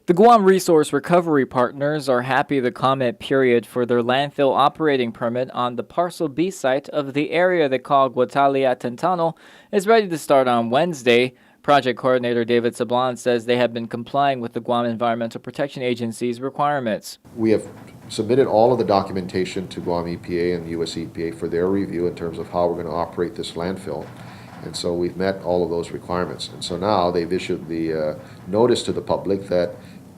The Guam Resource Recovery Partners are happy the comment period for their landfill operating permit on the Parcel B site of the area they call Atantano is ready to start on Wednesday. Project coordinator David Sablan says they have been complying with the Guam Environmental Protection Agency's requirements. We have submitted all of the documentation to Guam EPA and US EPA for their review in terms of how we're going to operate this landfill. And so we've met all of those requirements. And so now they've issued the notice to the public that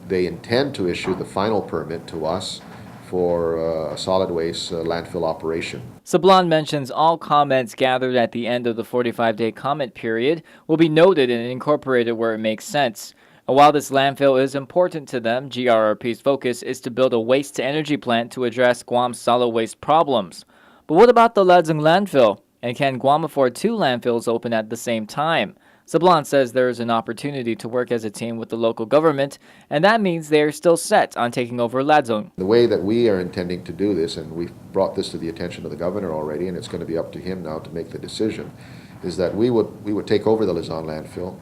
they intend to issue the final permit to us for a solid waste landfill operation. Sablan mentions all comments gathered at the end of the 45-day comment period will be noted and incorporated where it makes sense. And while this landfill is important to them, GRRP's focus is to build a waste-to-energy plant to address Guam's solid waste problems. But what about the Ladzong landfill? And can Guam afford two landfills open at the same time? Sablan says there is an opportunity to work as a team with the local government, and that means they are still set on taking over Ladzong. The way that we are intending to do this, and we've brought this to the attention of the governor already, and it's going to be up to him now to make the decision, is that we would take over the Ladzong landfill,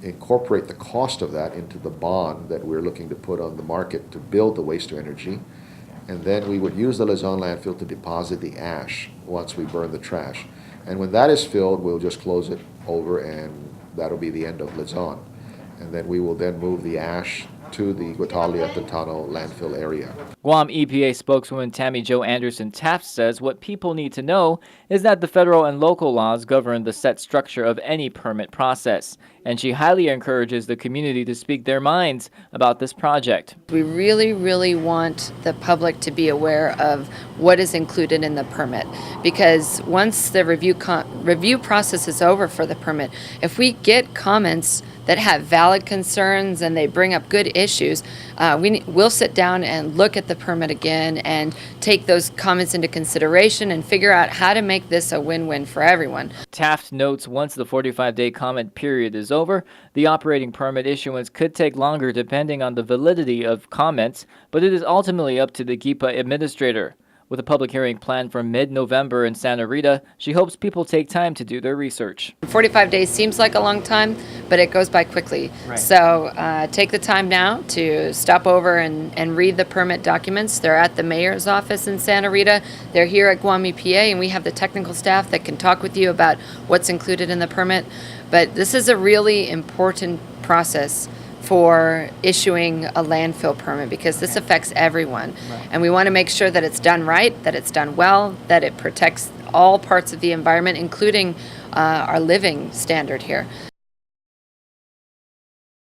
incorporate the cost of that into the bond that we're looking to put on the market to build the waste to energy, and then we would use the Ladzong landfill to deposit the ash once we burn the trash. And when that is filled, we'll just close it over, and that'll be the end of Ladzong. And then we will then move the ash to the Atantano landfill area. Guam EPA spokeswoman Tammy Jo Anderson Taft says what people need to know is that the federal and local laws govern the set structure of any permit process, and she highly encourages the community to speak their minds about this project. We really want the public to be aware of what is included in the permit, because once the review process is over for the permit, if we get comments that have valid concerns and they bring up good issues, we'll sit down and look at the permit again and take those comments into consideration and figure out how to make this a win-win for everyone. Taft notes once the 45-day comment period is over, the operating permit issuance could take longer depending on the validity of comments, but it is ultimately up to the GIPA administrator. With a public hearing planned for mid-November in Santa Rita, she hopes people take time to do their research. 45 days seems like a long time, but it goes by quickly. Right. So take the time now to stop over and read the permit documents. They're at the mayor's office in Santa Rita. They're here at Guam EPA, and we have the technical staff that can talk with you about what's included in the permit. But this is a really important process for issuing a landfill permit, because this affects everyone. Right. And we want to make sure that it's done right, that it's done well, that it protects all parts of the environment, including our living standard here.